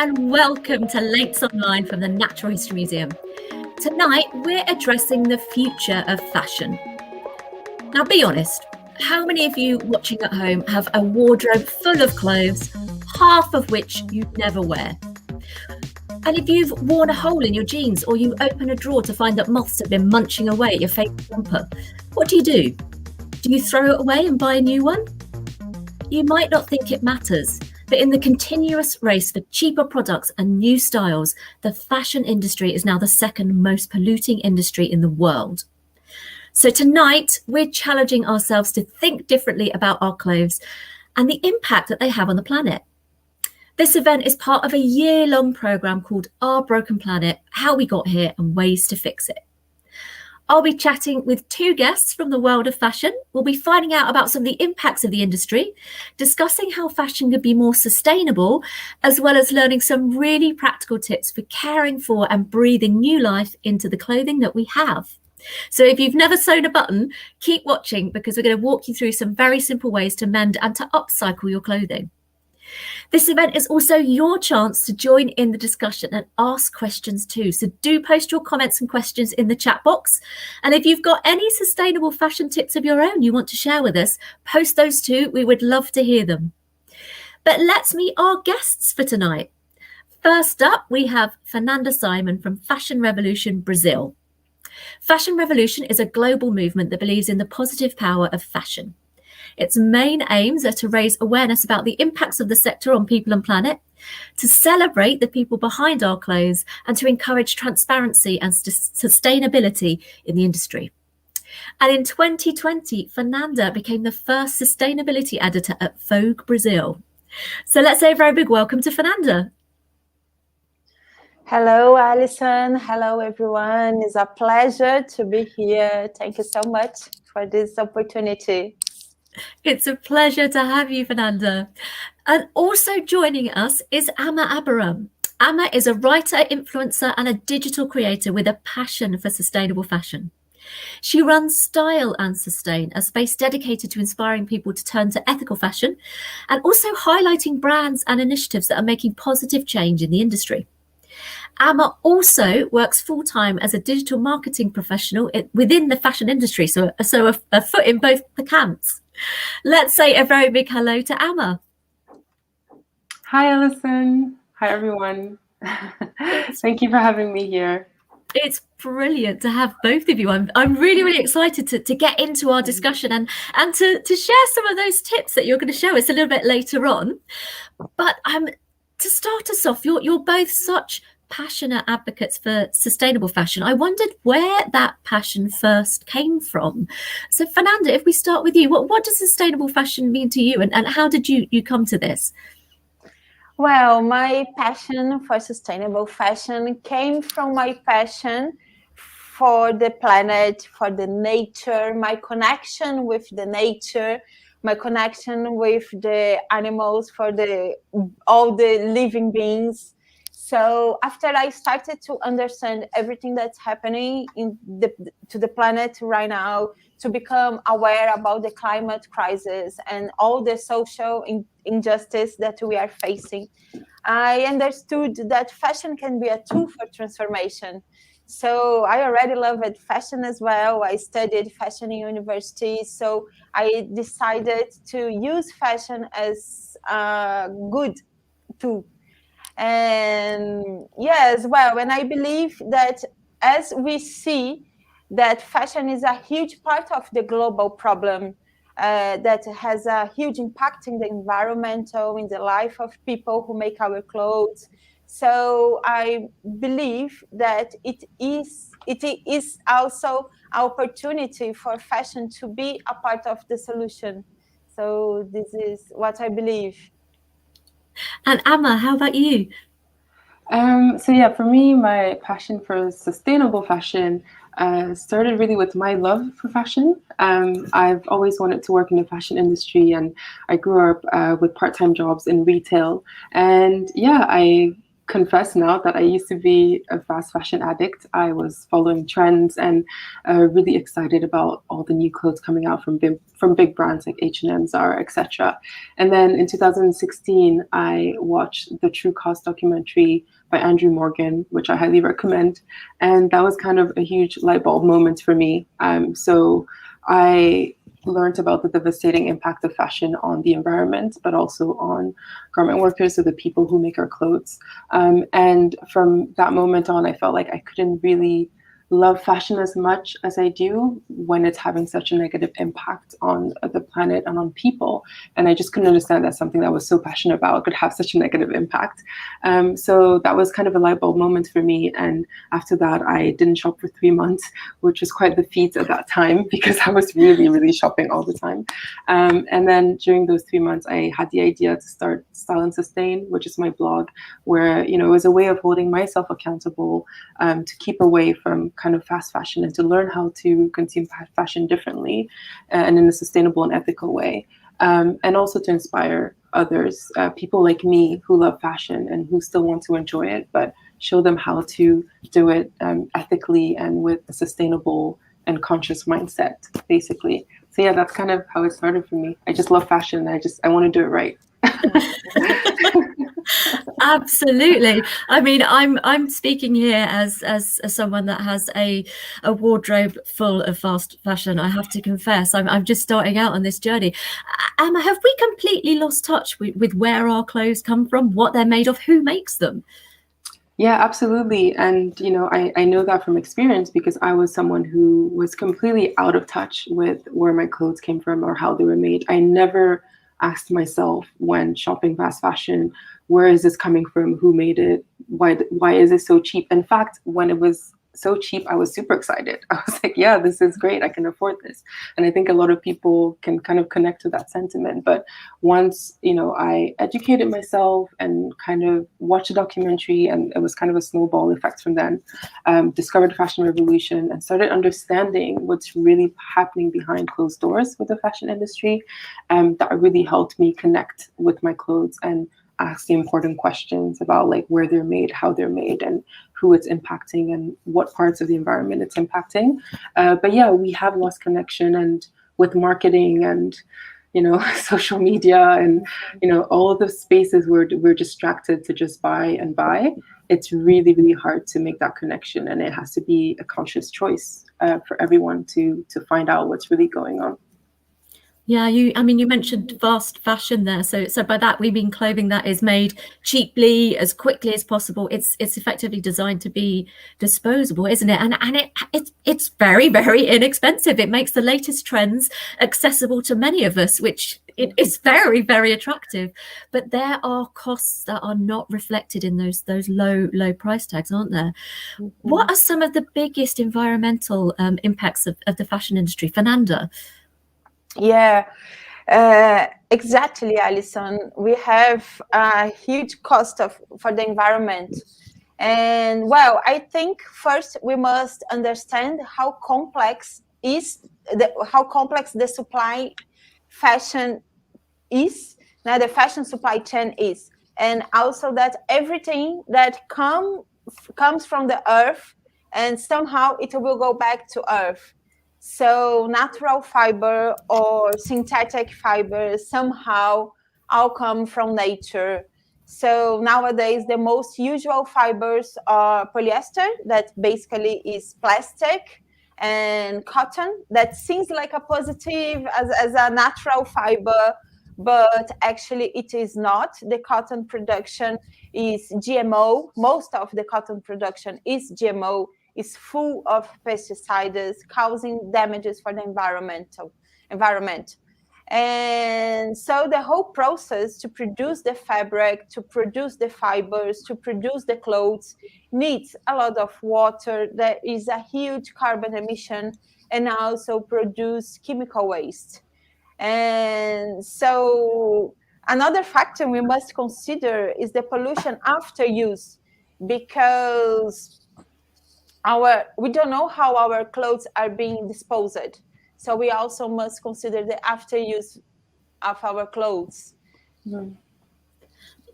and welcome to Links Online from the Natural History Museum. Tonight, we're addressing the future of fashion. Now, be honest, how many of you watching at home have a wardrobe full of clothes, half of which you never wear? And if you've worn a hole in your jeans or you open a drawer to find that moths have been munching away at your favourite jumper, what do? Do you throw it away and buy a new one? You might not think it matters, but in the continuous race for cheaper products and new styles, the fashion industry is now the second most polluting industry in the world. So tonight, we're challenging ourselves to think differently about our clothes and the impact that they have on the planet. This event is part of a year-long programme called Our Broken Planet, How We Got Here and Ways to Fix It. I'll be chatting with two guests from the world of fashion. We'll be finding out about some of the impacts of the industry, discussing how fashion could be more sustainable, as well as learning some really practical tips for caring for and breathing new life into the clothing that we have. So if you've never sewn a button, keep watching because we're going to walk you through some very simple ways to mend and to upcycle your clothing. This event is also your chance to join in the discussion and ask questions too. So do post your comments and questions in the chat box. And if you've got any sustainable fashion tips of your own you want to share with us, post those too. We would love to hear them. But let's meet our guests for tonight. First up, we have Fernanda Simon from Fashion Revolution Brazil. Fashion Revolution is a global movement that believes in the positive power of fashion. Its main aims are to raise awareness about the impacts of the sector on people and planet, to celebrate the people behind our clothes, and to encourage transparency and sustainability in the industry. And in 2020, Fernanda became the first sustainability editor at Vogue Brazil. So let's say a very big welcome to Fernanda. Hello, Alison. Hello, everyone. It's a pleasure to be here. Thank you so much for this opportunity. It's a pleasure to have you, Fernanda. And also joining us is Amma Abraham. Amma is a writer, influencer, and a digital creator with a passion for sustainable fashion. She runs Style and Sustain, a space dedicated to inspiring people to turn to ethical fashion and also highlighting brands and initiatives that are making positive change in the industry. Amma also works full-time as a digital marketing professional within the fashion industry, so a foot in both the camps. Let's say a very big hello to Amma. Hi, Alison. Hi, everyone. Thank you for having me here. It's brilliant to have both of you. I'm really, really excited to get into our discussion and to share some of those tips that you're going to show us a little bit later on. But to start us off, you're both such passionate advocates for sustainable fashion. I wondered where that passion first came from. So Fernanda, if we start with you, what does sustainable fashion mean to you and how did you come to this? Well, my passion for sustainable fashion came from my passion for the planet, for the nature, my connection with the nature, my connection with the animals, for all the living beings. So after I started to understand everything that's happening to the planet right now, to become aware about the climate crisis and all the social injustice that we are facing, I understood that fashion can be a tool for transformation. So I already loved fashion as well. I studied fashion in university. So I decided to use fashion as a good tool. And yes, well, and I believe that as we see that fashion is a huge part of the global problem that has a huge impact in the environmental, in the life of people who make our clothes. So I believe that it is also an opportunity for fashion to be a part of the solution. So this is what I believe. And Amma, how about you? For me, my passion for sustainable fashion started really with my love for fashion. I've always wanted to work in the fashion industry, and I grew up with part-time jobs in retail. And I confess now that I used to be a fast fashion addict. I was following trends and really excited about all the new clothes coming out from big brands like H&M, Zara, etc. And then in 2016, I watched the True Cost documentary by Andrew Morgan, which I highly recommend. And that was kind of a huge light bulb moment for me. So I learned about the devastating impact of fashion on the environment, but also on garment workers, so the people who make our clothes. And from that moment on, I felt like I couldn't really love fashion as much as I do when it's having such a negative impact on the planet and on people. And I just couldn't understand that something that I was so passionate about could have such a negative impact. So that was kind of a light bulb moment for me. And after that, I didn't shop for 3 months, which was quite the feat at that time because I was really, really shopping all the time. And then during those 3 months, I had the idea to start Style and Sustain, which is my blog, where, it was a way of holding myself accountable to keep away from kind of fast fashion and to learn how to consume fashion differently and in a sustainable and ethical way. And also to inspire others, people like me who love fashion and who still want to enjoy it, but show them how to do it ethically and with a sustainable and conscious mindset, basically. So yeah, that's kind of how it started for me. I just love fashion. I want to do it right. Absolutely. I mean, I'm speaking here as someone that has a wardrobe full of fast fashion. I have to confess, I'm just starting out on this journey. Have we completely lost touch with where our clothes come from, what they're made of, who makes them? Yeah, absolutely. And, I know that from experience because I was someone who was completely out of touch with where my clothes came from or how they were made. I never asked myself when shopping fast fashion, where is this coming from? Who made it? Why is it so cheap? In fact, when it was so cheap, I was super excited. I was like, yeah, this is great. I can afford this. And I think a lot of people can kind of connect to that sentiment. But once, I educated myself and kind of watched a documentary, and it was kind of a snowball effect from then, discovered the fashion revolution and started understanding what's really happening behind closed doors with the fashion industry, that really helped me connect with my clothes and ask the important questions about like where they're made, how they're made, and who it's impacting and what parts of the environment it's impacting. But yeah, we have lost connection, and with marketing and social media and all of the spaces where we're distracted to just buy and buy, it's really, really hard to make that connection, and it has to be a conscious choice for everyone to find out what's really going on. Yeah, you mentioned fast fashion there. So by that we mean clothing that is made cheaply, as quickly as possible. It's effectively designed to be disposable, isn't it? And it's very, very inexpensive. It makes the latest trends accessible to many of us, which it is very, very attractive. But there are costs that are not reflected in those low price tags, aren't there? Mm-hmm. What are some of the biggest environmental impacts of the fashion industry, Fernanda? Yeah, exactly, Alison. We have a huge cost for the environment. And well, I think first we must understand how complex the supply fashion is, now the fashion supply chain is, and also that everything that comes from the earth and somehow it will go back to earth. So natural fiber or synthetic fiber somehow all come from nature. So nowadays, the most usual fibers are polyester, that basically is plastic, and cotton, that seems like a positive as a natural fiber, but actually it is not. The cotton production is GMO. Most of the cotton production is GMO, is full of pesticides, causing damages for the environment. And so the whole process to produce the fabric, to produce the fibers, to produce the clothes needs a lot of water. There is a huge carbon emission, and also produce chemical waste. And so another factor we must consider is the pollution after use, because we don't know how our clothes are being disposed. So we also must consider the after use of our clothes.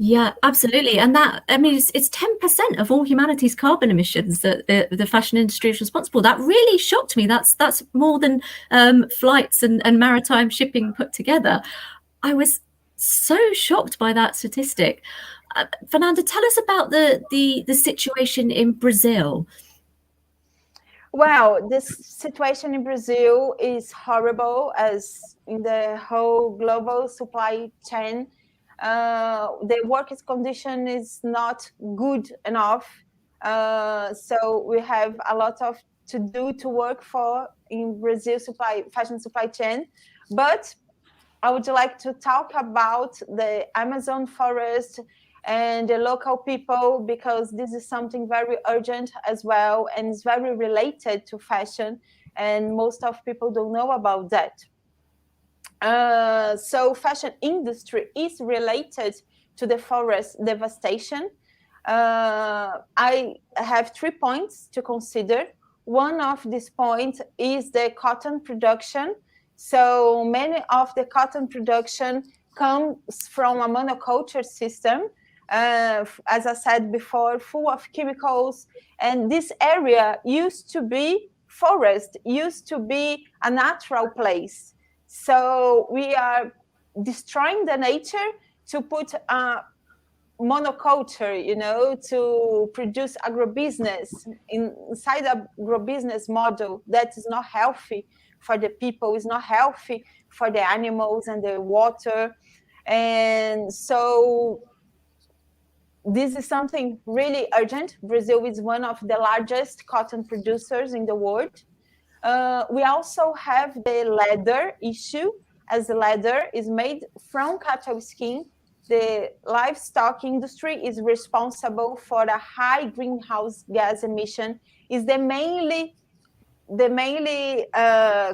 Yeah, absolutely. And that, I mean, it's 10% of all humanity's carbon emissions that the fashion industry is responsible. That really shocked me. That's more than flights and maritime shipping put together. I was so shocked by that statistic. Fernanda, tell us about the situation in Brazil. Well, this situation in Brazil is horrible, as in the whole global supply chain. The workers' condition is not good enough. So we have a lot of to do to work for in Brazil fashion supply chain. But I would like to talk about the Amazon forest and the local people, because this is something very urgent as well, and it's very related to fashion, and most of people don't know about that. So fashion industry is related to the forest devastation. I have 3 points to consider. One of these points is the cotton production. So many of the cotton production comes from a monoculture system, as I said before, full of chemicals. And this area used to be forest, used to be a natural place. So we are destroying the nature to put a monoculture, to produce agribusiness inside a agrobusiness model that is not healthy for the people, is not healthy for the animals and the water. And so this is something really urgent. Brazil is one of the largest cotton producers in the world. We also have the leather issue, as the leather is made from cattle skin. The livestock industry is responsible for the high greenhouse gas emission, is the mainly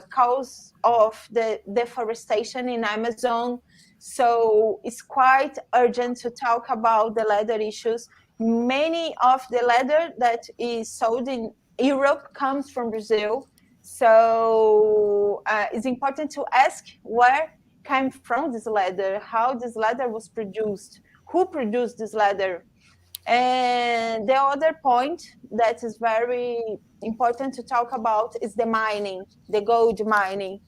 cause of the deforestation in Amazon. So it's quite urgent to talk about the leather issues. Many of the leather that is sold in Europe comes from Brazil. So it's important to ask where came from this leather, how this leather was produced, who produced this leather. And the other point that is very important to talk about is the mining, the gold mining.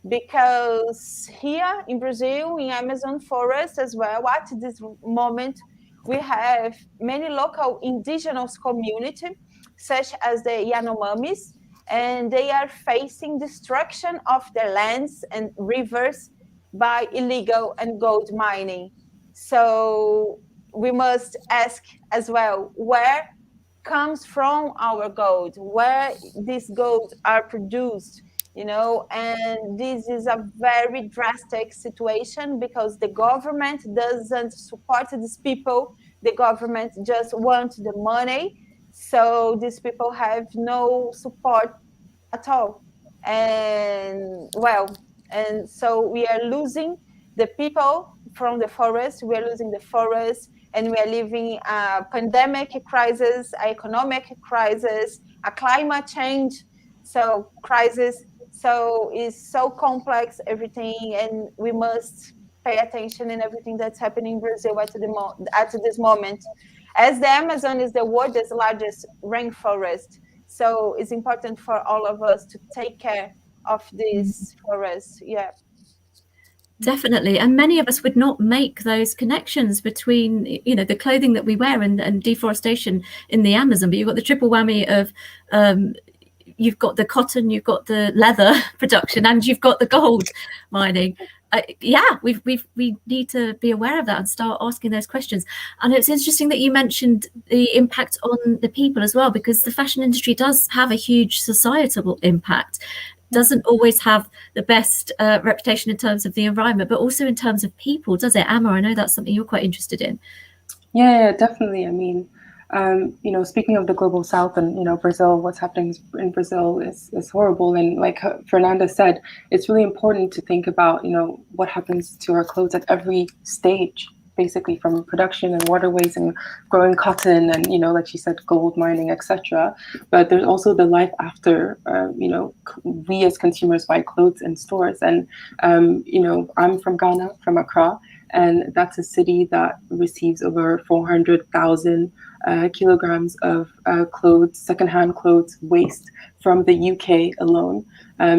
Because here in Brazil, in Amazon forest as well, at this moment, we have many local indigenous communities, such as the Yanomamis, and they are facing destruction of their lands and rivers by illegal and gold mining. So we must ask as well, where comes from our gold, where these gold are produced, and this is a very drastic situation because the government doesn't support these people. The government just wants the money. So these people have no support at all. And so we are losing the people from the forest, we are losing the forest, and we are living a pandemic crisis, an economic crisis, a climate change crisis. So it's so complex, everything, and we must pay attention in everything that's happening in Brazil at this moment. As the Amazon is the world's largest rainforest, so it's important for all of us to take care of this forest. Yeah. Definitely. And many of us would not make those connections between, the clothing that we wear and deforestation in the Amazon. But you've got the triple whammy of you've got the cotton, you've got the leather production, and you've got the gold mining. We need to be aware of that and start asking those questions. And it's interesting that you mentioned the impact on the people as well, because the fashion industry does have a huge societal impact. Doesn't always have the best reputation in terms of the environment, but also in terms of people, does it? Amma, I know that's something you're quite interested in. Yeah, definitely. I mean, speaking of the global south and, Brazil, what's happening in Brazil is horrible. And like Fernanda said, it's really important to think about, what happens to our clothes at every stage, basically from production and waterways and growing cotton and, like she said, gold mining, etc. But there's also the life after, we as consumers buy clothes in stores. And, I'm from Ghana, from Accra. and that's a city that receives over 400,000 kilograms of clothes, secondhand clothes waste from the UK alone.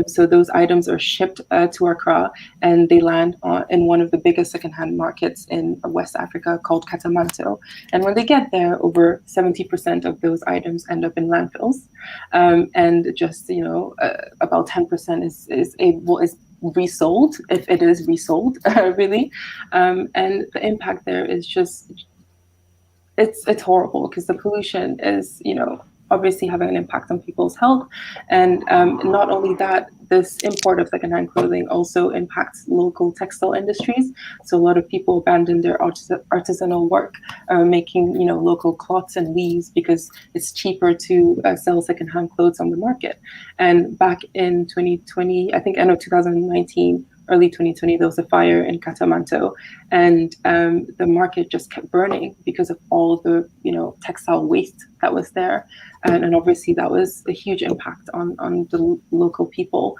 So those items are shipped to Accra, and they land in one of the biggest secondhand markets in West Africa called Katamanto. And when they get there, over 70% of those items end up in landfills, and just about 10% is resold, if it is resold, really. And the impact there is just it's horrible, because the pollution is obviously having an impact on people's health. And not only that, this import of secondhand clothing also impacts local textile industries. So a lot of people abandon their artisanal work, making local cloths and weaves, because it's cheaper to sell secondhand clothes on the market. And back in 2020, I think end of 2019, early 2020, there was a fire in Katamanto, and the market just kept burning because of all the textile waste that was there, and obviously that was a huge impact on the local people.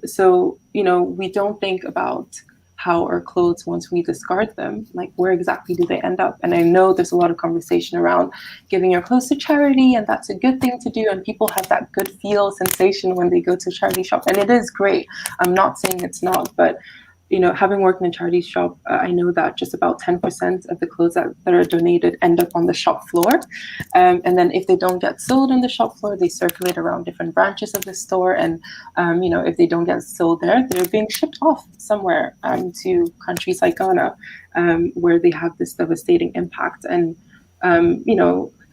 So we don't think about how our clothes, once we discard them, like where exactly do they end up? And I know there's a lot of conversation around giving your clothes to charity, and that's a good thing to do, and people have that good feel sensation when they go to a charity shop, and it is great. I'm not saying it's not, but having worked in a charity shop, I know that just about 10% of the clothes that are donated end up on the shop floor. And then if they don't get sold on the shop floor, they circulate around different branches of the store. And, if they don't get sold there, they're being shipped off somewhere to countries like Ghana, where they have this devastating impact. And,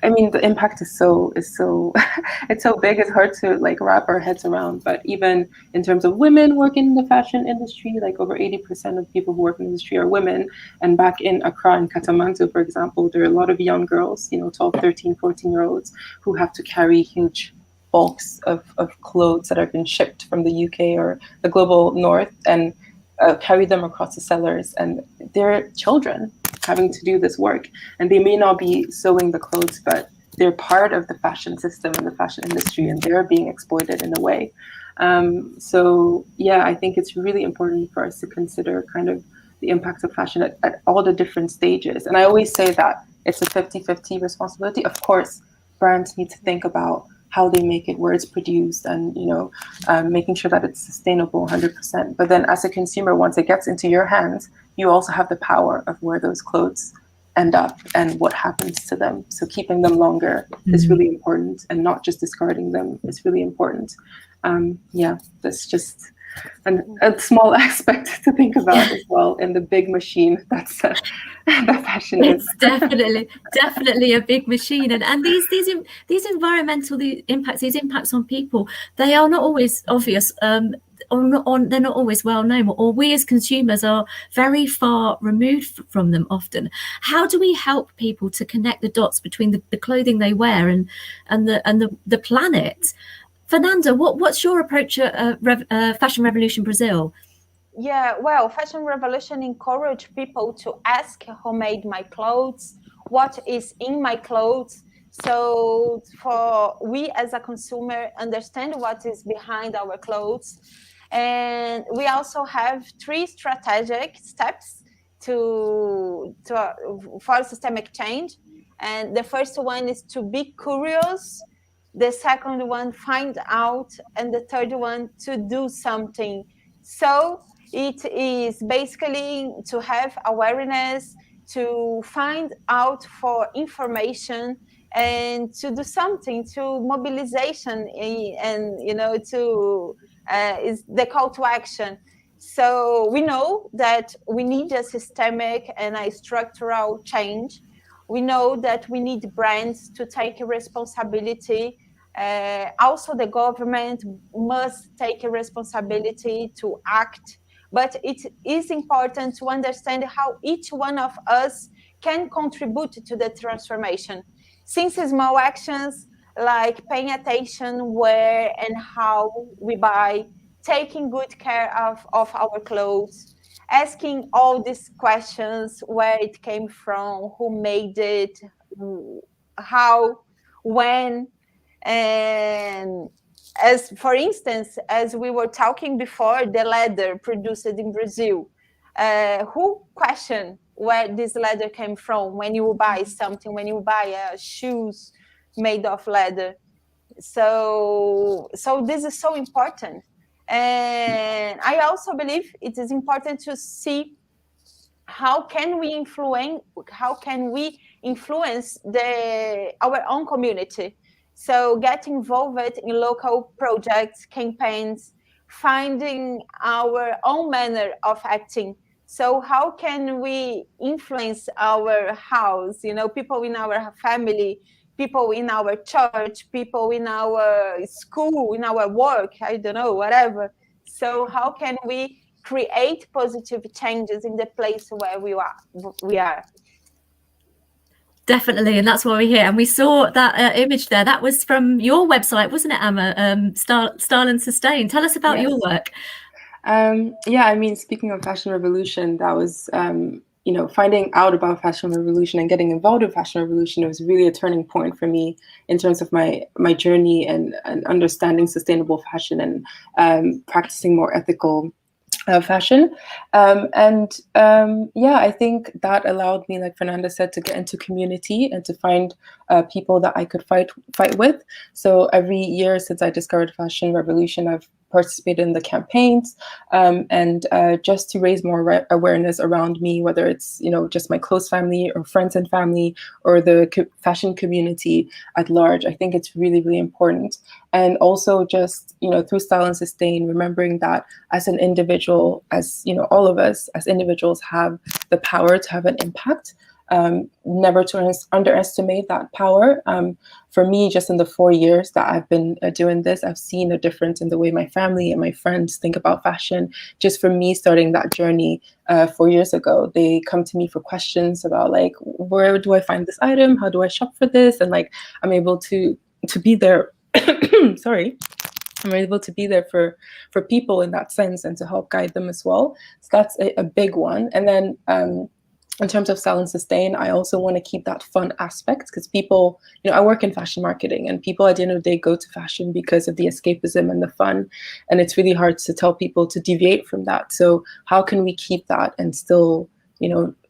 the impact is so it's so big. It's hard to wrap our heads around. But even in terms of women working in the fashion industry, over 80% of people who work in the industry are women. And back in Accra and Katamanto, for example, there are a lot of young girls, 12, 13, 14-year-olds, who have to carry huge bulks of clothes that have been shipped from the UK or the global north, and carry them across the cellars, and they're children having to do this work, and they may not be sewing the clothes, but they're part of the fashion system and the fashion industry, and they're being exploited in a way. So yeah, I think it's really important for us to consider kind of the impact of fashion at all the different stages. And I always say that it's a 50-50 responsibility. Of course, brands need to think about how they make it, where it's produced, and making sure that it's sustainable 100%. But then as a consumer, once it gets into your hands, you also have the power of where those clothes end up and what happens to them. So keeping them longer is really important, and not just discarding them is really important. That's just a small aspect to think about as well in the big machine that's the fashion is. It's definitely a big machine, and these environmental impacts, these impacts on people, they are not always obvious, or they're not always well known, or we as consumers are very far removed from them often. How do we help people to connect the dots between the clothing they wear and the planet? Fernanda, what's your approach at Fashion Revolution Brazil? Yeah, well, Fashion Revolution encourage people to ask who made my clothes, what is in my clothes. So for we as a consumer understand what is behind our clothes. And we also have 3 strategic steps for systemic change. And the first one is to be curious. The second one, find out. And the third one, to do something. So it is basically to have awareness, to find out for information, and to do something, to mobilization, and to is the call to action. So we know that we need a systemic and a structural change. We know that we need brands to take responsibility. Also, the government must take a responsibility to act. But it is important to understand how each one of us can contribute to the transformation. Since small actions like paying attention where and how we buy, taking good care of our clothes, asking all these questions, where it came from, who made it, how, when, and as for instance, as we were talking before, the leather produced in Brazil. Who question where this leather came from when you buy something, when you buy shoes made of leather? So this is so important. And I also believe it is important to see how can we influence our own community. So get involved in local projects, campaigns, finding our own manner of acting. So how can we influence our house, people in our family, people in our church, people in our school, in our work, I don't know, whatever. So how can we create positive changes in the place where we are? Definitely, and that's why we're here. And we saw that image there. That was from your website, wasn't it, Amma? Style and Sustain. Tell us about your work. Yeah, I mean, speaking of Fashion Revolution, that was, finding out about Fashion Revolution and getting involved in Fashion Revolution, it was really a turning point for me in terms of my journey and understanding sustainable fashion and practicing more ethical fashion. I think that allowed me, like Fernanda said, to get into community and to find people that I could fight with. So every year since I discovered Fashion Revolution, I've participated in the campaigns and just to raise more awareness around me, whether it's just my close family or friends and family or the fashion community at large. I think it's really, really important. And also just through Style and Sustain, remembering that as an individual, as all of us as individuals have the power to have an impact. Never to underestimate that power. For me, just in the 4 years that I've been doing this, I've seen a difference in the way my family and my friends think about fashion. Just for me starting that journey 4 years ago, they come to me for questions about like, where do I find this item? How do I shop for this? And like, I'm able to be there. Sorry. I'm able to be there for people in that sense and to help guide them as well. So that's a big one. And then in terms of Style and Sustain, I also want to keep that fun aspect because people, I work in fashion marketing and people at the end of the day go to fashion because of the escapism and the fun. And it's really hard to tell people to deviate from that. So how can we keep that and still,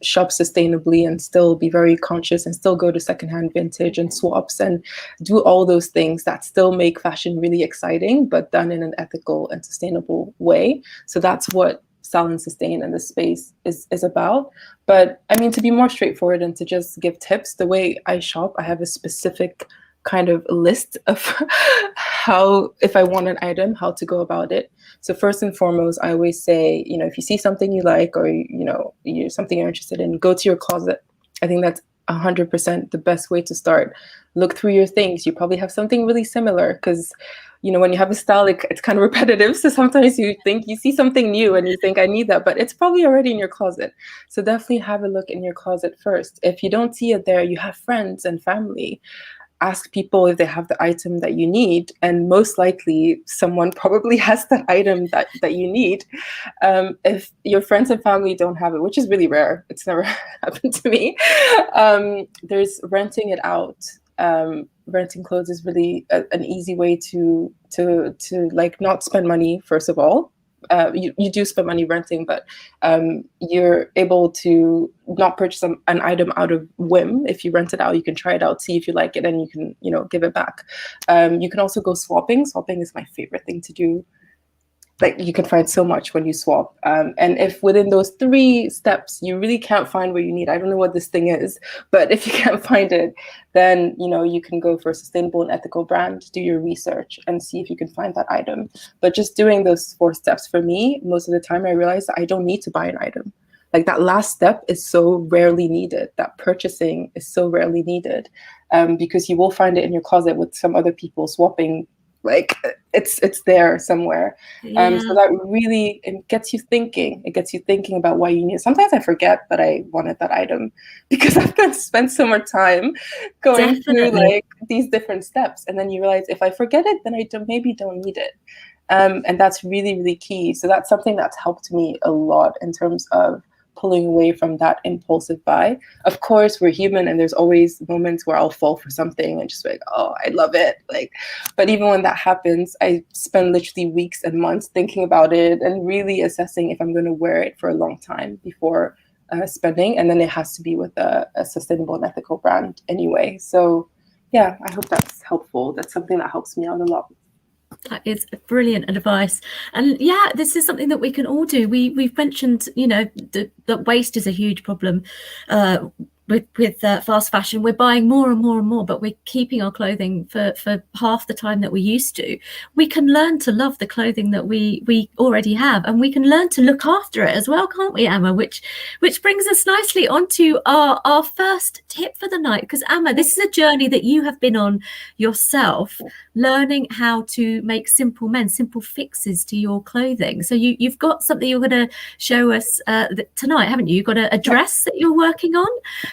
shop sustainably and still be very conscious and still go to secondhand vintage and swaps and do all those things that still make fashion really exciting, but done in an ethical and sustainable way. So that's what Style and Sustain and the space is about. But I mean, to be more straightforward and to just give tips, the way I shop, I have a specific kind of list of how, if I want an item, how to go about it. So first and foremost, I always say, if you see something you like or, you're something you're interested in, go to your closet. I think that's 100% the best way to start. Look through your things. You probably have something really similar because, when you have a style, it's kind of repetitive. So sometimes you think you see something new and you think I need that, but it's probably already in your closet. So definitely have a look in your closet first. If you don't see it there, you have friends and family. Ask people if they have the item that you need, and most likely someone probably has that item that you need. If your friends and family don't have it, which is really rare, it's never happened to me, there's renting it out. Renting clothes is really an easy way to like not spend money, first of all. You do spend money renting, but you're able to not purchase an item out of whim. If you rent it out, you can try it out, see if you like it, and you can, give it back. You can also go swapping. Swapping is my favorite thing to do. Like you can find so much when you swap. And if within those 3 steps, you really can't find what you need, I don't know what this thing is, but if you can't find it, then, you can go for a sustainable and ethical brand, do your research and see if you can find that item. But just doing those 4 steps for me, most of the time I realize that I don't need to buy an item. Like that last step is so rarely needed. That purchasing is so rarely needed because you will find it in your closet with some other people swapping. Like it's there somewhere. Yeah. So that really, it gets you thinking. It gets you thinking about why you need it. Sometimes I forget that I wanted that item because I've been spent so much time going through like these different steps. And then you realize if I forget it, then I maybe don't need it. And that's really, really key. So that's something that's helped me a lot in terms of pulling away from that impulsive buy. Of course, we're human, and there's always moments where I'll fall for something and just be like, oh, I love it. Like, but even when that happens, I spend literally weeks and months thinking about it and really assessing if I'm going to wear it for a long time before spending. And then it has to be with a sustainable and ethical brand anyway. So yeah, I hope that's helpful. That's something that helps me out a lot. That is brilliant advice. And yeah, this is something that we can all do. We've mentioned, you know, that waste is a huge problem with fast fashion. We're buying more and more and more, but we're keeping our clothing for half the time that we used to. We can learn to love the clothing that we already have, and we can learn to look after it as well, can't we, Emma? Which brings us nicely onto our first tip for the night. Because Emma, this is a journey that you have been on yourself, learning how to make simple fixes to your clothing. So you've got something you're going to show us tonight, haven't you? You've got a dress that you're working on.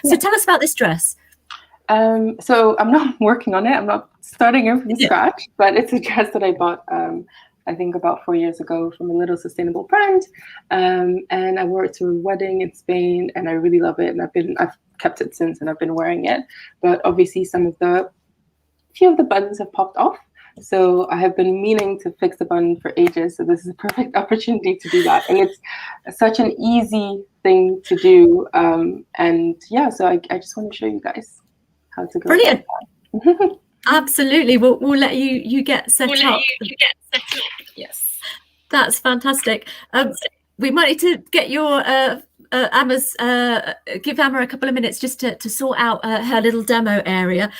So tell us about this dress. So I'm not working on it. I'm not starting it from scratch, but it's a dress that I bought, I think about 4 years ago from a little sustainable brand. And I wore it to a wedding in Spain, and I really love it. And I've kept it since, and I've been wearing it. But obviously few of the buttons have popped off. So I have been meaning to fix the button for ages. So this is a perfect opportunity to do that. And it's such an easy thing to do. And yeah, so I just want to show you guys how to go. Brilliant. Absolutely. We'll let you get set up. Yes. That's fantastic. We might need to get your give Emma a couple of minutes just to sort out her little demo area.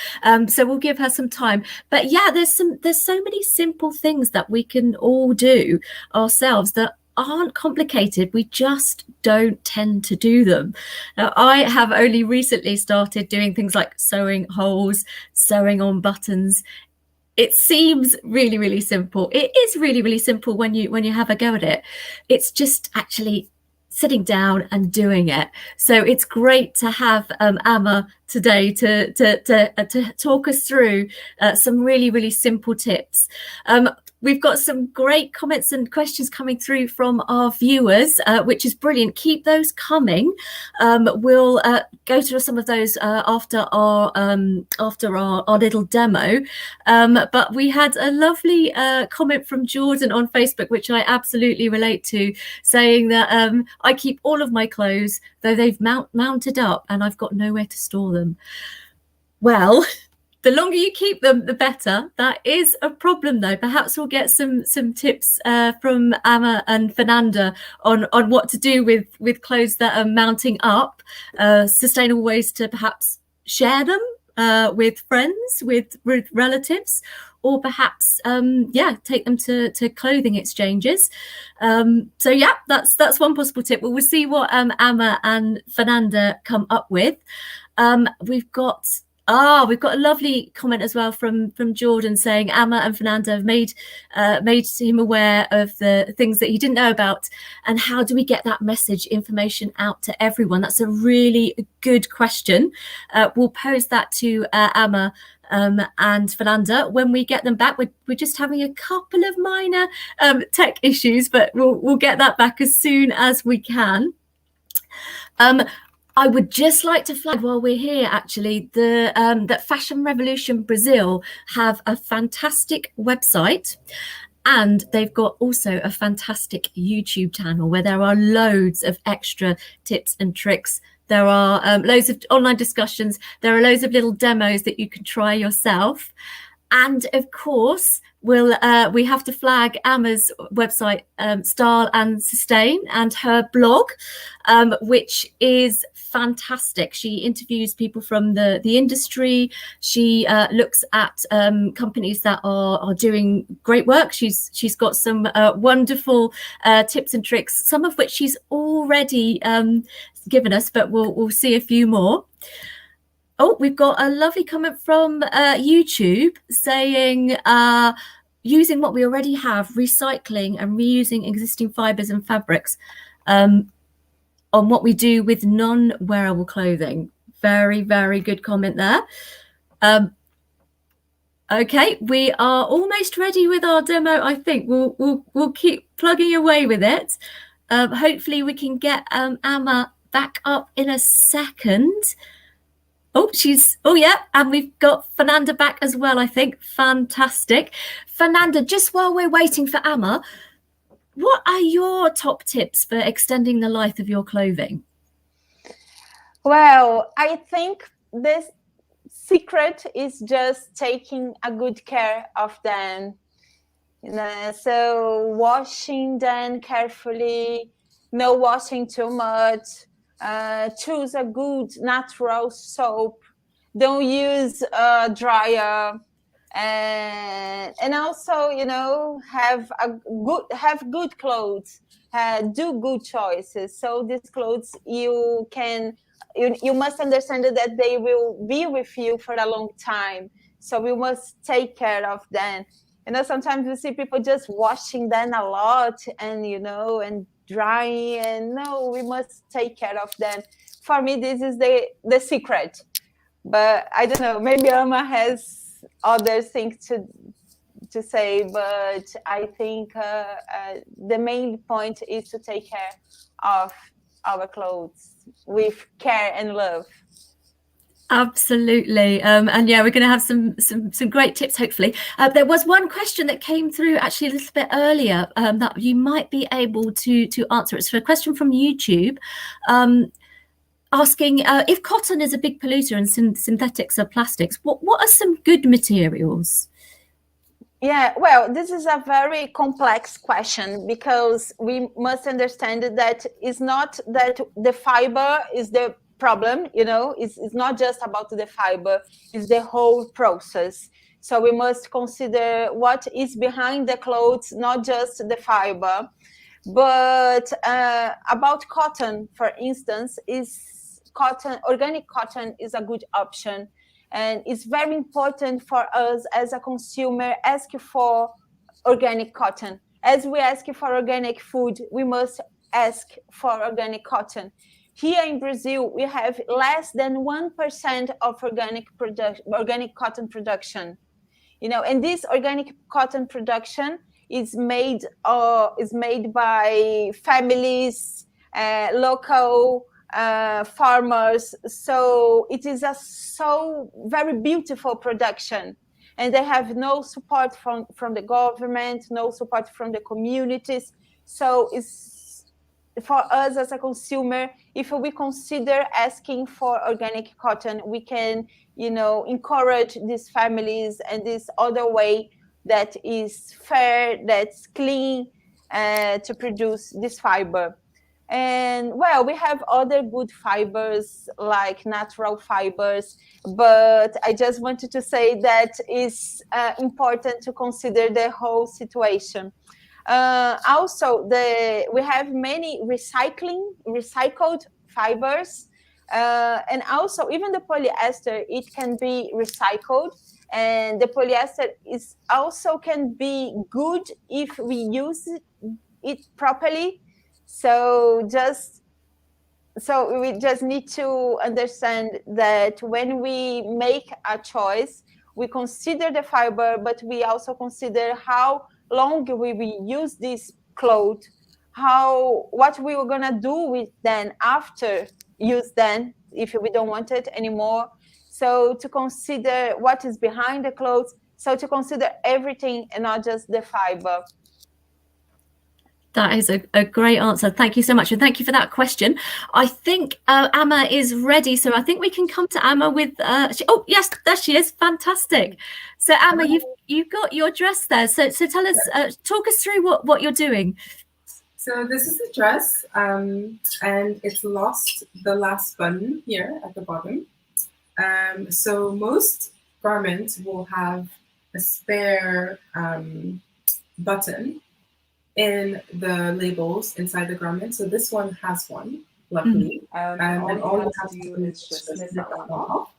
So we'll give her some time. But yeah, there's so many simple things that we can all do ourselves that aren't complicated. We just don't tend to do them. Now, I have only recently started doing things like sewing holes, sewing on buttons. It seems really, really simple. It is really, really simple when you have a go at it. It's just actually sitting down and doing it. So it's great to have Emma today to talk us through some really, really simple tips. We've got some great comments and questions coming through from our viewers, which is brilliant. Keep those coming. We'll go through some of those after our little demo. But we had a lovely comment from Jordan on Facebook, which I absolutely relate to, saying that I keep all of my clothes, though they've mounted up, and I've got nowhere to store them. Well, the longer you keep them, the better. That is a problem, though. Perhaps we'll get some tips from Emma and Fernanda on what to do with clothes that are mounting up, sustainable ways to perhaps share them with friends, with relatives, or perhaps take them to clothing exchanges. So yeah, that's one possible tip. We'll see what Emma and Fernanda come up with. We've got a lovely comment as well from Jordan saying Emma and Fernanda have made him aware of the things that he didn't know about, and how do we get that information out to everyone? That's a really good question. We'll pose that to Emma and Fernanda when we get them back. We're just having a couple of minor tech issues, but we'll get that back as soon as we can. I would just like to flag while we're here, actually, that Fashion Revolution Brazil have a fantastic website, and they've got also a fantastic YouTube channel where there are loads of extra tips and tricks. There are loads of online discussions. There are loads of little demos that you can try yourself. And of course, we have to flag Emma's website, Style and Sustain, and her blog, which is fantastic. She interviews people from the industry. She looks at companies that are doing great work. She's got some wonderful tips and tricks, some of which she's already given us, but we'll see a few more. Oh, we've got a lovely comment from YouTube saying, using what we already have, recycling and reusing existing fibres and fabrics on what we do with non-wearable clothing. Very, very good comment there. Okay, we are almost ready with our demo. I think we'll keep plugging away with it. Hopefully we can get Emma back up in a second. And we've got Fernanda back as well, I think. Fantastic. Fernanda, just while we're waiting for Amma, what are your top tips for extending the life of your clothing? Well, I think this secret is just taking a good care of them. So washing them carefully, no washing too much. Choose a good natural soap. Don't use a dryer, and also have good clothes. Do good choices. So these clothes you must understand that they will be with you for a long time. So we must take care of them. Sometimes we see people just washing them a lot and drying, and no, we must take care of them. For me, this is the secret. But I don't know, maybe Amma has other things to say, but I think the main point is to take care of our clothes with care and love. Absolutely. And yeah, we're going to have some great tips, hopefully. There was one question that came through actually a little bit earlier that you might be able to answer. It's a question from YouTube asking if cotton is a big polluter and synthetics are plastics, what are some good materials? Yeah, well, this is a very complex question, because we must understand that it's not that the fiber is the problem, it's not just about the fiber, it's the whole process. So we must consider what is behind the clothes, not just the fiber. But about cotton, for instance, organic cotton is a good option. And it's very important for us as a consumer ask for organic cotton. As we ask for organic food, we must ask for organic cotton. Here in Brazil, we have less than 1% of organic cotton production. And this organic cotton production is made by families, local farmers. So it is a very beautiful production, and they have no support from the government, no support from the communities. So it's for us as a consumer, if we consider asking for organic cotton, we can encourage these families and this other way that is fair, that's clean, to produce this fiber. And well, we have other good fibers like natural fibers, but I just wanted to say that it's important to consider the whole situation. Also, we have many recycled fibers, and also even the polyester, it can be recycled, and the polyester is also can be good if we use it properly. So we just need to understand that when we make a choice, we consider the fiber, but we also consider how long we will use this cloth, what we were gonna do with them after use them if we don't want it anymore. So to consider what is behind the clothes, so to consider everything and not just the fiber. That is a great answer. Thank you so much. And thank you for that question. I think Amma is ready. So I think we can come to Amma with, yes, there she is. Fantastic. So Amma, you've got your dress there. So tell us, talk us through what you're doing. So this is the dress, and it's lost the last button here at the bottom. So most garments will have a spare button in the labels inside the garment. So this one has one, luckily. And all you have to do is just snip that one off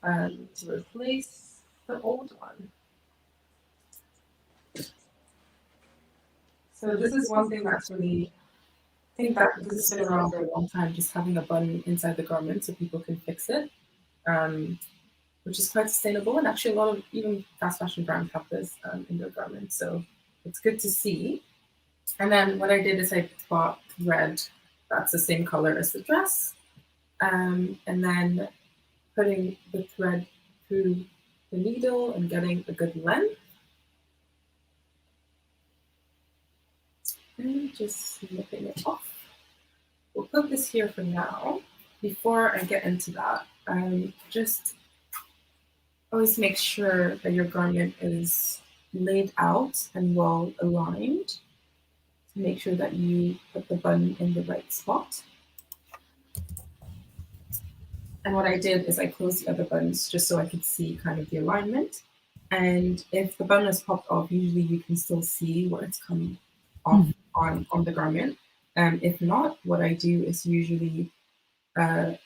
to replace the old one. So this is one thing that's really, I think that this has been around for a long time, just having a button inside the garment so people can fix it, which is quite sustainable. And actually a lot of even fast fashion brands have this in their garments. So it's good to see. And then what I did is I bought thread that's the same color as the dress. And then putting the thread through the needle and getting a good length. And just snipping it off. We'll put this here for now. Before I get into that, just always make sure that your garment is laid out and well aligned to make sure that you put the button in the right spot. And what I did is I closed the other buttons just so I could see kind of the alignment. And if the button is popped off, usually you can still see where it's coming off on the garment. If not, what I do is usually have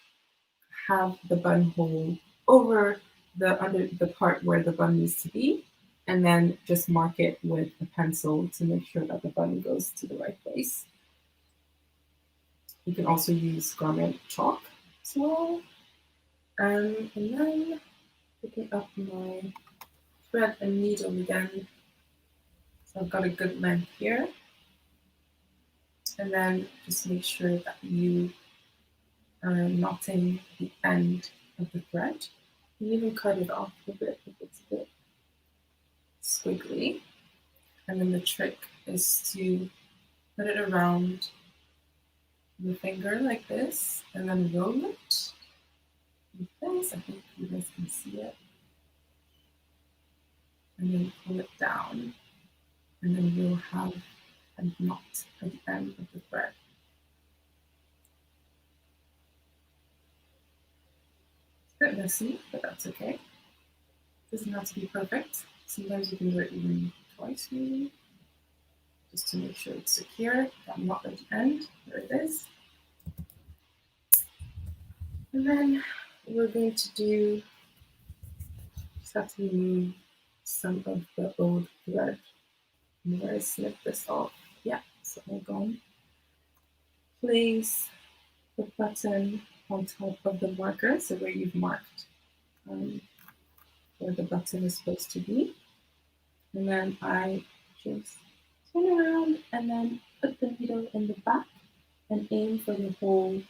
the buttonhole over under the part where the button needs to be, and then just mark it with a pencil to make sure that the button goes to the right place. You can also use garment chalk as well. And then picking up my thread and needle again. So I've got a good length here. And then just make sure that you are knotting the end of the thread. You can even cut it off a bit if it's a bit squiggly. And then the trick is to put it around the finger like this and then roll it like this. I think you guys can see it. And then pull it down. And then you'll have a knot at the end of the thread. It's a bit messy, but that's okay. It doesn't have to be perfect. Sometimes you can do it even twice, maybe, just to make sure it's secure. That knot at the end, there it is. And then we're going to do, just have to remove some of the old thread. I'm going to snip this off. Yeah, so all gone. Place the button on top of the marker, so where you've marked where the button is supposed to be. And then I just turn around and then put the needle in the back and aim for the hole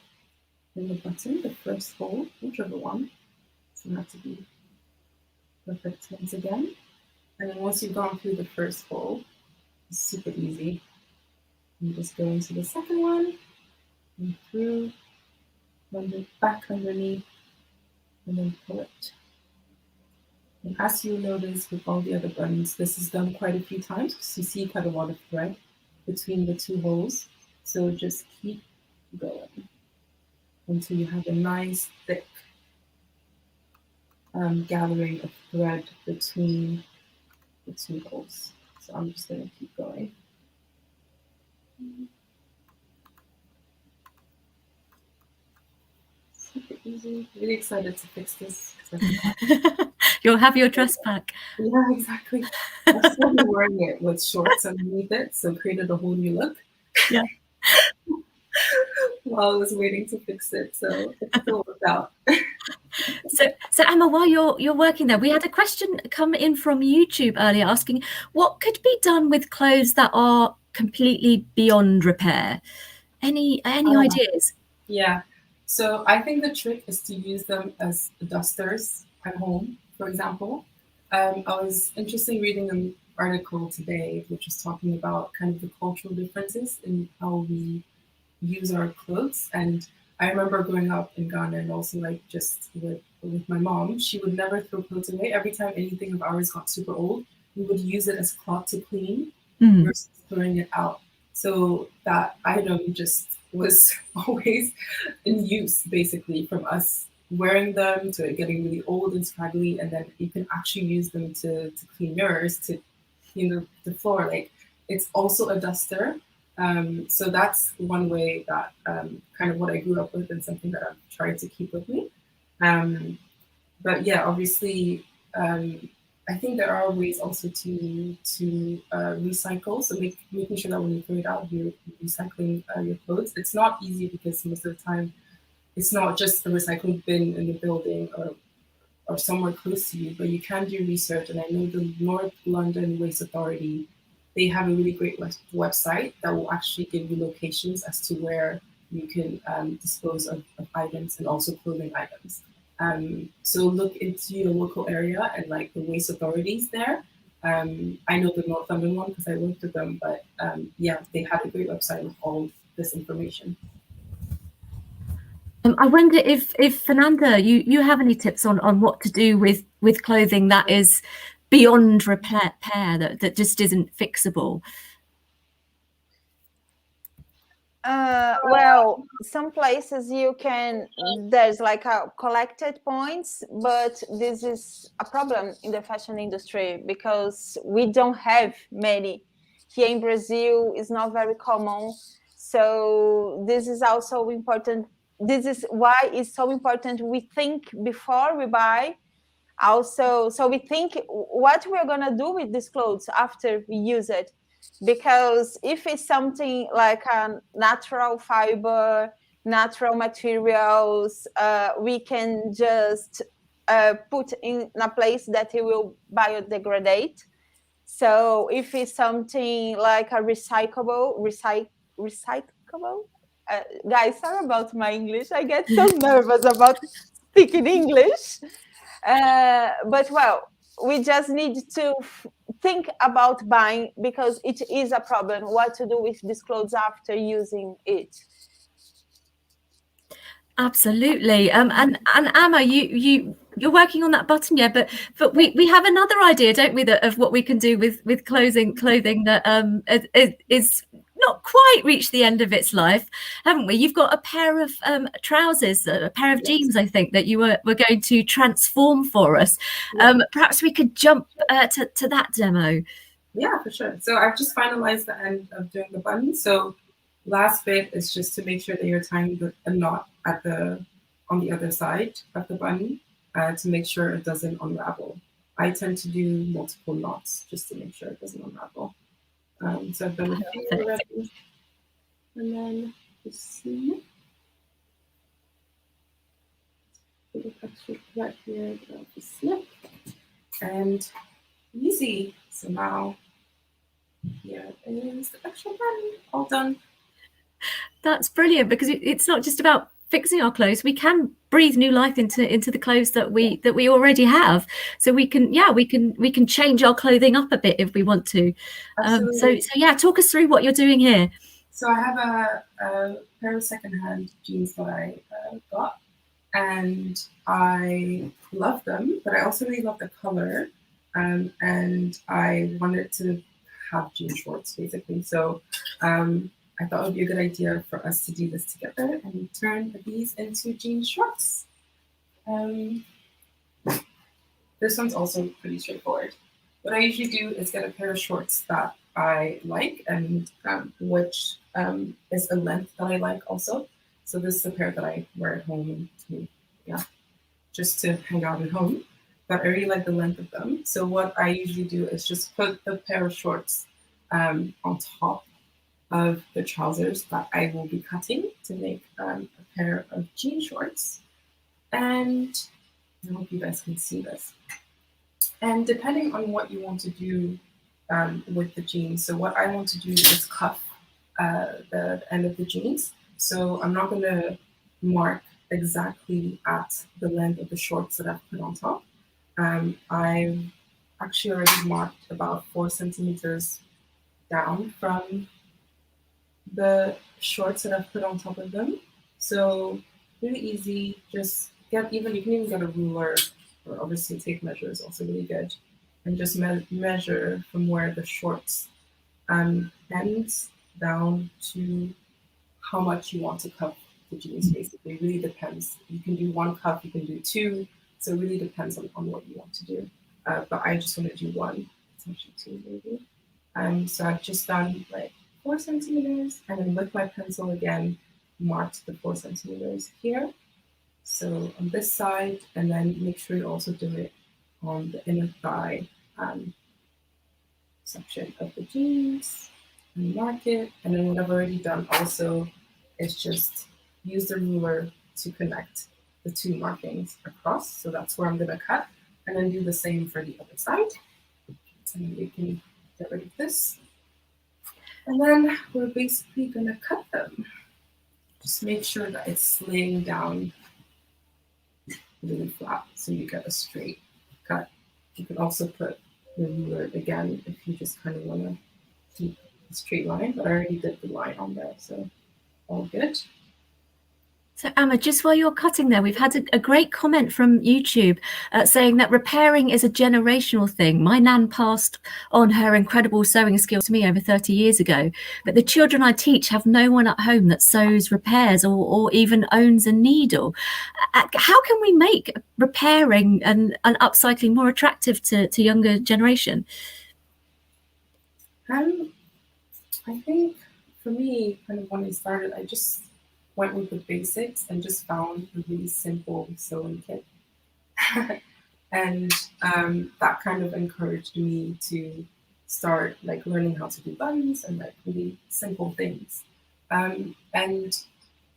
in the button, the first hole, whichever one. It doesn't have to be perfect once again. And then once you've gone through the first hole, it's super easy. You just go into the second one and through, back underneath, and then pull it. And as you notice with all the other buttons, this is done quite a few times because you see quite a lot of thread between the two holes. So just keep going until you have a nice thick gathering of thread between the two holes. So I'm just going to keep going. Super easy. Really excited to fix this. You'll have your dress back. Yeah, exactly. I'm still wearing it with shorts underneath it, so created a whole new look. Yeah. While I was waiting to fix it, so it still worked out. So Emma, while you're working there, we had a question come in from YouTube earlier asking what could be done with clothes that are completely beyond repair. Any ideas? Yeah. So I think the trick is to use them as dusters at home, for example. I was interested reading an article today which was talking about kind of the cultural differences in how we use our clothes. And I remember growing up in Ghana and also like just with my mom, she would never throw clothes away. Every time anything of ours got super old, we would use it as cloth to clean versus throwing it out. So that item just was always in use, basically, from us wearing them to it getting really old and scraggly, and then you can actually use them to clean mirrors, to clean the floor. Like, it's also a duster. So that's one way that kind of what I grew up with and something that I've tried to keep with me. But yeah, obviously, I think there are ways also to recycle. So making sure that when you throw it out, you're recycling your clothes. It's not easy because most of the time, it's not just a recycling bin in the building or somewhere close to you, but you can do research. And I know the North London Waste Authority, they have a really great website that will actually give you locations as to where you can dispose of items and also clothing items. So look into your local area and like the waste authorities there. I know the North London one because I worked with them, but yeah, they have a great website with all this information. I wonder if Fernanda, you have any tips on what to do with clothing that is beyond repair, that just isn't fixable. Well, some places there's like a collected points, but this is a problem in the fashion industry because we don't have many. Here in Brazil, it's not very common. So this is also important. This is why it's so important we think before we buy. Also, so we think what we're gonna do with these clothes after we use it, because if it's something like a natural fiber, natural materials, we can just put in a place that it will biodegrade. So if it's something like a recyclable, guys, sorry about my English. I get so nervous about speaking English. But well, we just need to think about buying, because it is a problem what to do with these clothes after using it. Absolutely. And Amma, you're working on that button, yeah, but we have another idea, don't we, of what we can do with clothing that is not quite reached the end of its life, haven't we? You've got a pair of trousers, a pair of jeans, I think, that you were going to transform for us. Perhaps we could jump to that demo. Yeah, for sure. So I've just finalized the end of doing the button. So last bit is just to make sure that you're tying a knot on the other side of the button to make sure it doesn't unravel. I tend to do multiple knots just to make sure it doesn't unravel. So I've done a few already. And then the snip. Put an extra thread here, the snip. And easy. So now here is the extra button, all done. That's brilliant, because it's not just about fixing our clothes. We can breathe new life into the clothes that we already have. So we can change our clothing up a bit if we want to. So yeah, talk us through what you're doing here. So I have a pair of secondhand jeans that I got, and I love them, but I also really love the color, and I wanted to have jean shorts basically. So I thought it would be a good idea for us to do this together and turn these into jean shorts. This one's also pretty straightforward. What I usually do is get a pair of shorts that I like and which is a length that I like also. So this is a pair that I wear at home and just to hang out at home. But I really like the length of them. So what I usually do is just put the pair of shorts on top of the trousers that I will be cutting to make a pair of jean shorts. And I hope you guys can see this. And depending on what you want to do with the jeans, so what I want to do is cuff the end of the jeans. So I'm not going to mark exactly at the length of the shorts that I've put on top. I've actually already marked about 4 centimeters down from the shorts that I've put on top of them. So really easy, just you can even get a ruler, or obviously tape measure is also really good, and just measure from where the shorts ends down to how much you want to cuff the jeans. Basically, it really depends. You can do 1 cuff, you can do 2, so it really depends on what you want to do. But I just want to do 1, essentially 2 maybe. So I've just done like 4 centimeters, and then with my pencil again, marked the 4 centimeters here. So on this side, and then make sure you also do it on the inner thigh section of the jeans, and mark it. And then what I've already done also is just use the ruler to connect the 2 markings across. So that's where I'm going to cut, and then do the same for the other side. And we can get rid of this. And then we're basically going to cut them. just make sure that it's laying down really flat so you get a straight cut. You can also put the ruler again if you just kind of want to keep a straight line, but I already did the line on there, so all good. So Amma, just while you're cutting there, we've had a great comment from YouTube saying that repairing is a generational thing. My nan passed on her incredible sewing skills to me over 30 years ago, but the children I teach have no one at home that sews, repairs, or even owns a needle. How can we make repairing and upcycling more attractive to younger generation? I think for me, kind of when I started, I just went with the basics and just found a really simple sewing kit. And that kind of encouraged me to start like learning how to do buttons and like really simple things. And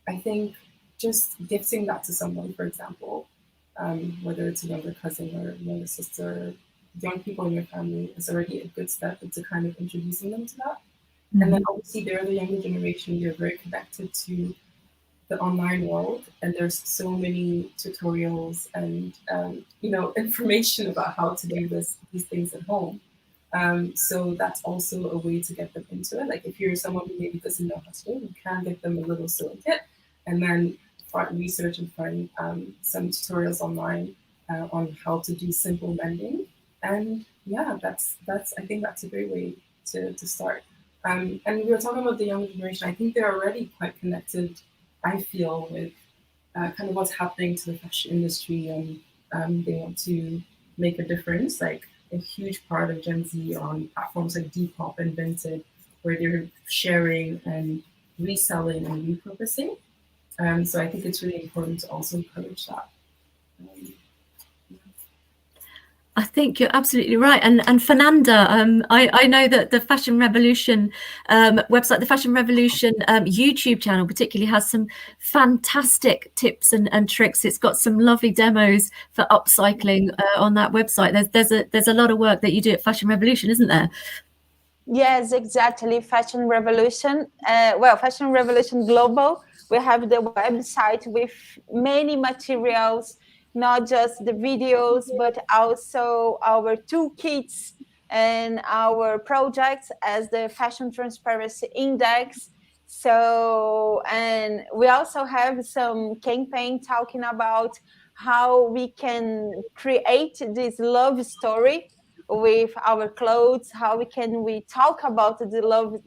I think just gifting that to someone, for example, whether it's a younger cousin or younger sister, young people in your family, is already a good step into kind of introducing them to that. And then obviously they're the younger generation, they're very connected to the online world, and there's so many tutorials and information about how to do these things at home. So that's also a way to get them into it. Like if you're someone who maybe doesn't know how to do, you can get them a little sewing kit, and then research and find some tutorials online on how to do simple mending. And yeah, that's I think that's a great way to start. And we were talking about the younger generation. I think they're already quite connected, I feel, with kind of what's happening to the fashion industry, and they want to make a difference. Like a huge part of Gen Z are on platforms like Depop and Vinted, where they're sharing and reselling and repurposing. So I think it's really important to also encourage that. I think you're absolutely right. And Fernanda, I know that the Fashion Revolution website, the Fashion Revolution YouTube channel particularly has some fantastic tips and tricks. It's got some lovely demos for upcycling on that website. There's a lot of work that you do at Fashion Revolution, isn't there? Yes, exactly. Fashion Revolution. Fashion Revolution Global. We have the website with many materials, not just the videos, but also our toolkits and our projects as the Fashion Transparency Index. So, and we also have some campaign talking about how we can create this love story with our clothes. How we talk about the love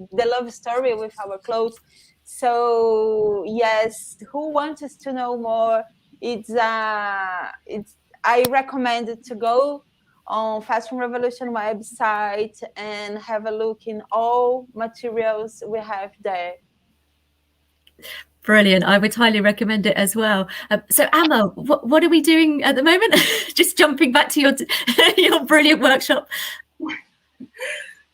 story with our clothes. So yes, who wants us to know more, I recommend to go on Fashion Revolution website and have a look in all materials we have there. Brilliant. I would highly recommend it as well. So Amma, what are we doing at the moment? Just jumping back to your brilliant workshop.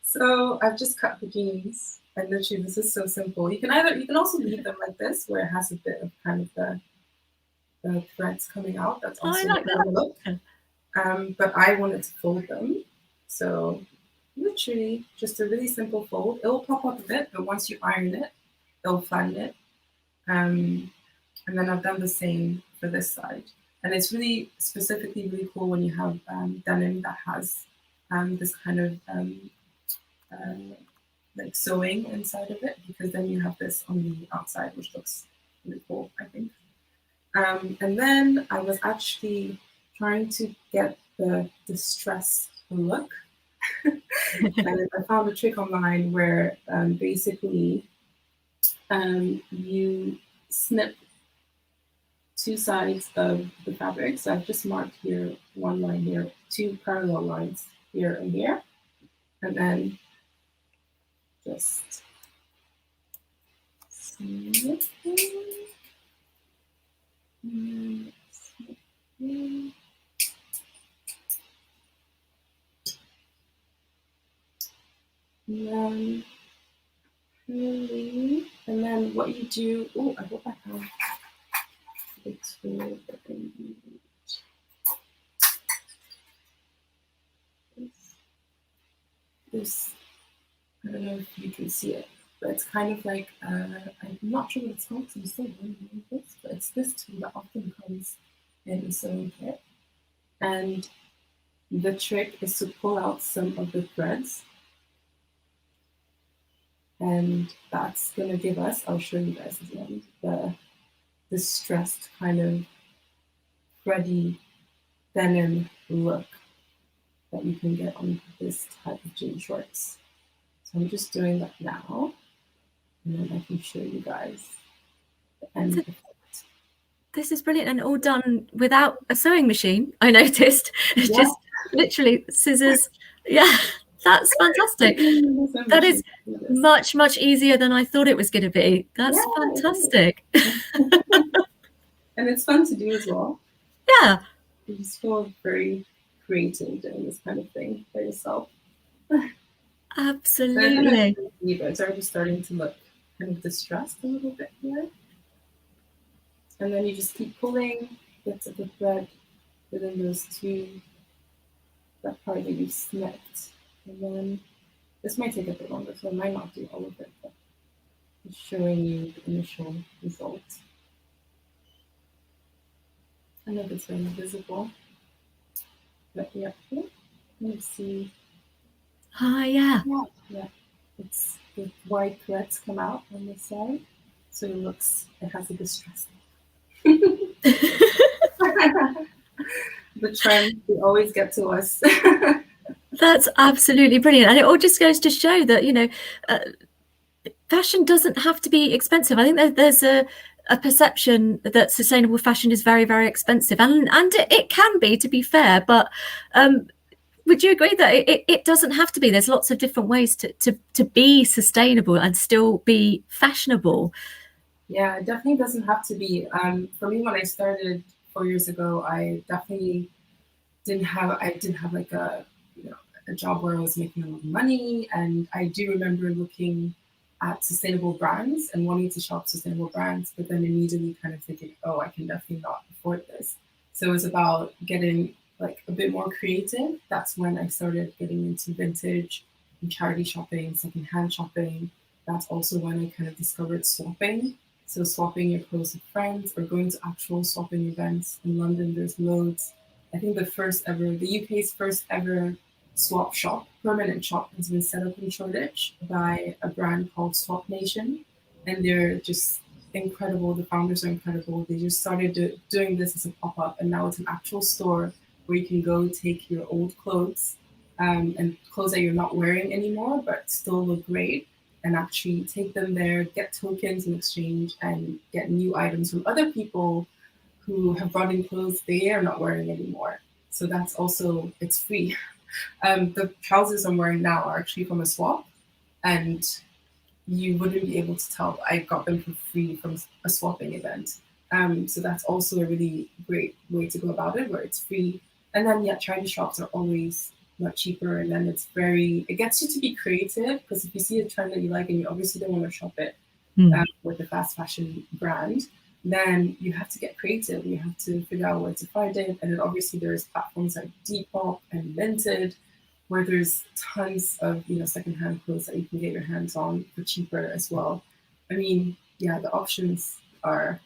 So I've just cut the jeans, and literally this is so simple. You can also leave them like this, where it has a bit of kind of the threads coming out. That's also I like that look. But I wanted to fold them, so literally just a really simple fold. It will pop up a bit, but once you iron it, it'll flatten it. And then I've done the same for this side. And it's really specifically really cool when you have denim that has this kind of like sewing inside of it, because then you have this on the outside, which looks really cool, I think. And then I was actually trying to get the distress look. And I found a trick online where basically you snip two sides of the fabric. So I've just marked here one line here, two parallel lines here and here, and then just snip and snip in. And then and then what you do, oh, I hope I have the tool that I need. This, I don't know if you can see it, but it's kind of like, I'm not sure what it's called, so I'm still learning this, but it's this tool that often comes in a sewing kit. And the trick is to pull out some of the threads. And that's going to give us, I'll show you guys at the end, the distressed kind of thready denim look that you can get on this type of jean shorts. So I'm just doing that now, and then I can show you guys the end effect. This is brilliant, and all done without a sewing machine, I noticed. It's just literally scissors. Yeah, that's fantastic. That is much, much easier than I thought it was going to be. That's fantastic. And it's fun to do as well. Yeah. You just feel very creative doing this kind of thing by yourself. Absolutely. It's already starting to look kind of distressed a little bit here. And then you just keep pulling bits of the thread within those two, that part that you snipped. And then this might take a bit longer, so I might not do all of it, but just showing you the initial result. I know it's very visible, but yeah, let's see. Yeah. It's the white threads come out on the side, so it has a distress. The trend, they always get to us. That's absolutely brilliant, and it all just goes to show that fashion doesn't have to be expensive. I think there's a perception that sustainable fashion is very, very expensive, and it can be, to be fair, but would you agree that it doesn't have to be? There's lots of different ways to be sustainable and still be fashionable. Yeah, it definitely doesn't have to be. For me, when I started 4 years ago, I definitely didn't have like a job where I was making a lot of money, and I do remember looking at sustainable brands and wanting to shop sustainable brands, but then immediately kind of thinking, oh, I can definitely not afford this. So it was about getting like a bit more creative. That's when I started getting into vintage and charity shopping, secondhand shopping. That's also when I kind of discovered swapping. So swapping your clothes with friends or going to actual swapping events. In London, there's loads. I think the UK's first ever swap shop, permanent shop, has been set up in Shoreditch by a brand called Swap Nation. And they're just incredible. The founders are incredible. They just started doing this as a pop-up, and now it's an actual store where you can go take your old clothes and clothes that you're not wearing anymore, but still look great, and actually take them there, get tokens in exchange, and get new items from other people who have brought in clothes they are not wearing anymore. So that's also, it's free. The trousers I'm wearing now are actually from a swap, and you wouldn't be able to tell. I got them for free from a swapping event. So that's also a really great way to go about it, where it's free. And then, charity shops are always much cheaper. And then it gets you to be creative, because if you see a trend that you like and you obviously don't want to shop it with a fast fashion brand, then you have to get creative. You have to figure out where to find it. And then obviously there's platforms like Depop and Vinted, where there's tons of secondhand clothes that you can get your hands on for cheaper as well. I mean, the options are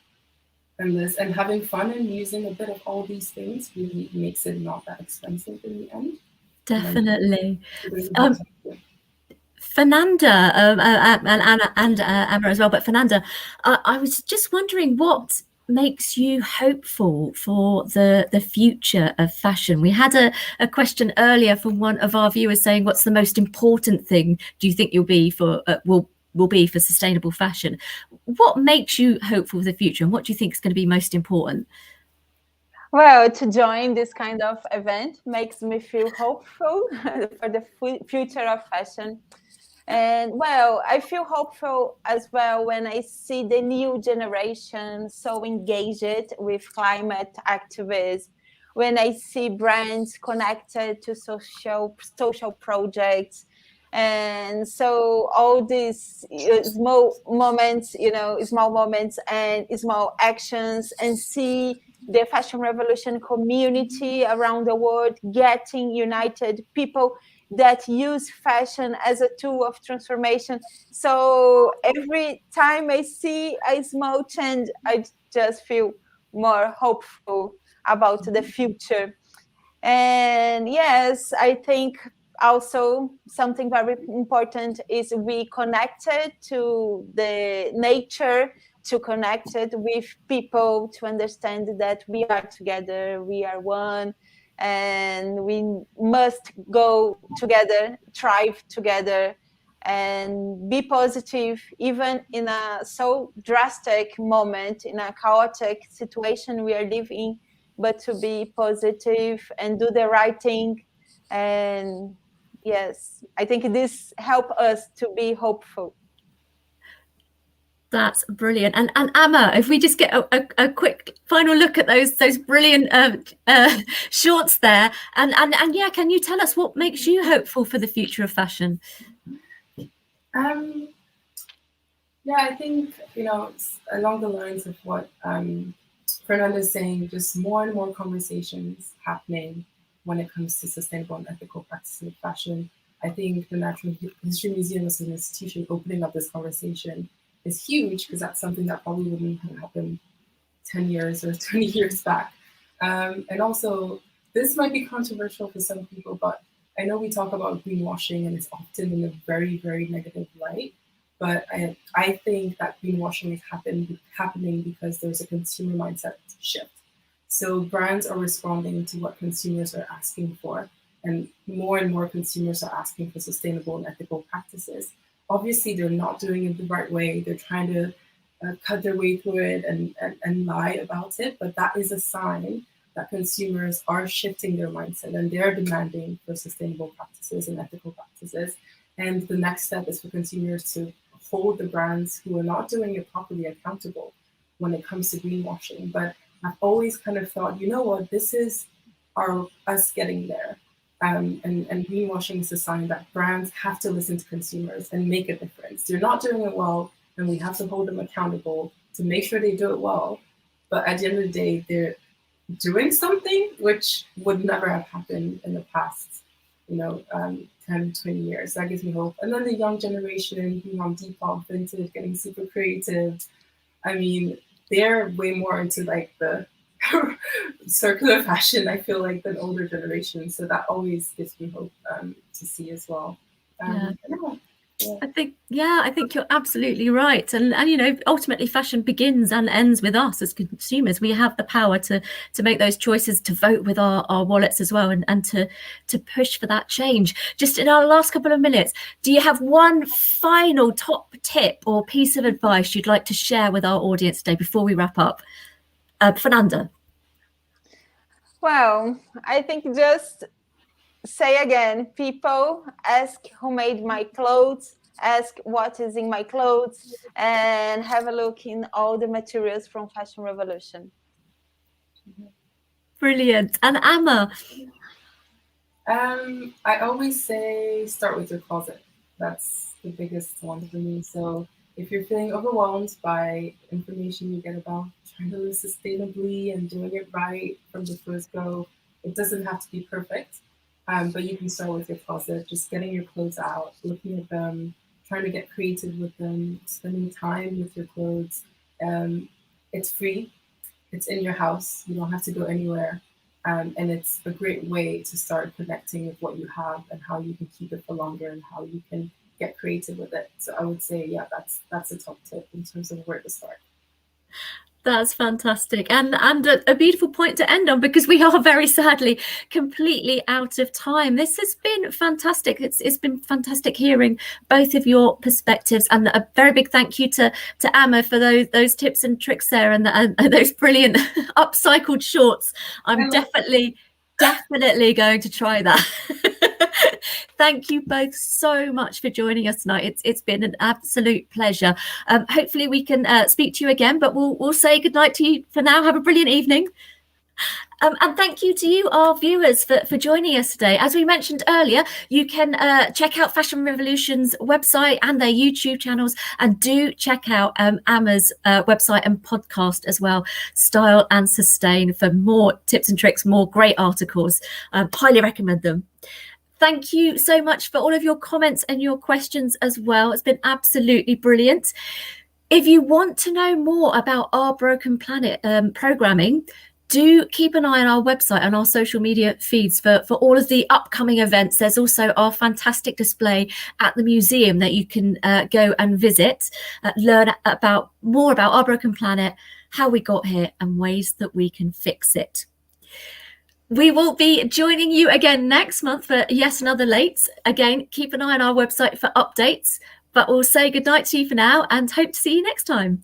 endless, and having fun and using a bit of all these things really makes it not that expensive in the end. Definitely. Fernanda and Emma as well, but Fernanda, I was just wondering what makes you hopeful for the future of fashion. We had a question earlier from one of our viewers saying, what's the most important thing do you think you'll be for will be for sustainable fashion? What makes you hopeful for the future, and what do you think is going to be most important? Well, to join this kind of event makes me feel hopeful for the future of fashion. And well, I feel hopeful as well when I see the new generation so engaged with climate activism, when I see brands connected to social projects. And so all these small moments and small actions, and see the fashion revolution community around the world getting united, people that use fashion as a tool of transformation. So every time I see a small change, I just feel more hopeful about the future. And yes, I think also something very important is we connected to the nature, to connect it with people, to understand that we are together, we are one, and we must go together, thrive together, and be positive, even in a so drastic moment, in a chaotic situation we are living, but to be positive and do the right thing. And yes, I think this help us to be hopeful. That's brilliant. And Amma, if we just get a quick final look at those brilliant shorts there, and yeah, can you tell us what makes you hopeful for the future of fashion? Yeah, I think, it's along the lines of what Fernanda is saying, just more and more conversations happening when it comes to sustainable and ethical practices in fashion. I think the Natural History Museum as an institution opening up this conversation is huge, because that's something that probably wouldn't have happened 10 years or 20 years back. And also, this might be controversial for some people, but I know we talk about greenwashing and it's often in a very, very negative light. But I think that greenwashing is happening because there's a consumer mindset shift. So brands are responding to what consumers are asking for, and more consumers are asking for sustainable and ethical practices. Obviously, they're not doing it the right way. They're trying to cut their way through it and lie about it. But that is a sign that consumers are shifting their mindset and they're demanding for sustainable practices and ethical practices. And the next step is for consumers to hold the brands who are not doing it properly accountable when it comes to greenwashing. But I've always kind of thought, you know what, this is us getting there. And greenwashing is a sign that brands have to listen to consumers and make a difference. They're not doing it well, and we have to hold them accountable to make sure they do it well. But at the end of the day, they're doing something which would never have happened in the past, 10, 20 years. That gives me hope. And then the young generation being on Depop, vintage, getting super creative. I mean, they're way more into like the circular fashion, I feel like, than older generations. So that always gives me hope to see as well. Yeah. I think you're absolutely right. And ultimately fashion begins and ends with us as consumers. We have the power to make those choices, to vote with our wallets as well, and to push for that change. Just in our last couple of minutes, do you have one final top tip or piece of advice you'd like to share with our audience today before we wrap up? Fernanda. Well, I think just say again, people, ask who made my clothes, ask what is in my clothes, and have a look in all the materials from Fashion Revolution. Brilliant. And Amma? I always say start with your closet. That's the biggest one for me. So if you're feeling overwhelmed by information you get about trying to live sustainably and doing it right from the first go, it doesn't have to be perfect. But you can start with your closet, just getting your clothes out, looking at them, trying to get creative with them, spending time with your clothes. It's free. It's in your house. You don't have to go anywhere. And it's a great way to start connecting with what you have and how you can keep it for longer and how you can get creative with it. So I would say, yeah, that's a top tip in terms of where to start. That's fantastic, and a beautiful point to end on, because we are very sadly completely out of time. This has been fantastic. It's been fantastic hearing both of your perspectives, and a very big thank you to Amma for those tips and tricks there, and those brilliant upcycled shorts. I'm definitely going to try that. Thank you both so much for joining us tonight. It's been an absolute pleasure. Hopefully we can speak to you again, but we'll say goodnight to you for now. Have a brilliant evening. And thank you to you, our viewers, for joining us today. As we mentioned earlier, you can check out Fashion Revolution's website and their YouTube channels, and do check out Amma's website and podcast as well, Style and Sustain, for more tips and tricks, more great articles. Highly recommend them. Thank you so much for all of your comments and your questions as well. It's been absolutely brilliant. If you want to know more about Our Broken Planet programming, do keep an eye on our website and our social media feeds for all of the upcoming events. There's also our fantastic display at the museum that you can go and visit, learn more about Our Broken Planet, how we got here, and ways that we can fix it. We will be joining you again next month for yet another Late. Again, keep an eye on our website for updates, but we'll say goodnight to you for now and hope to see you next time.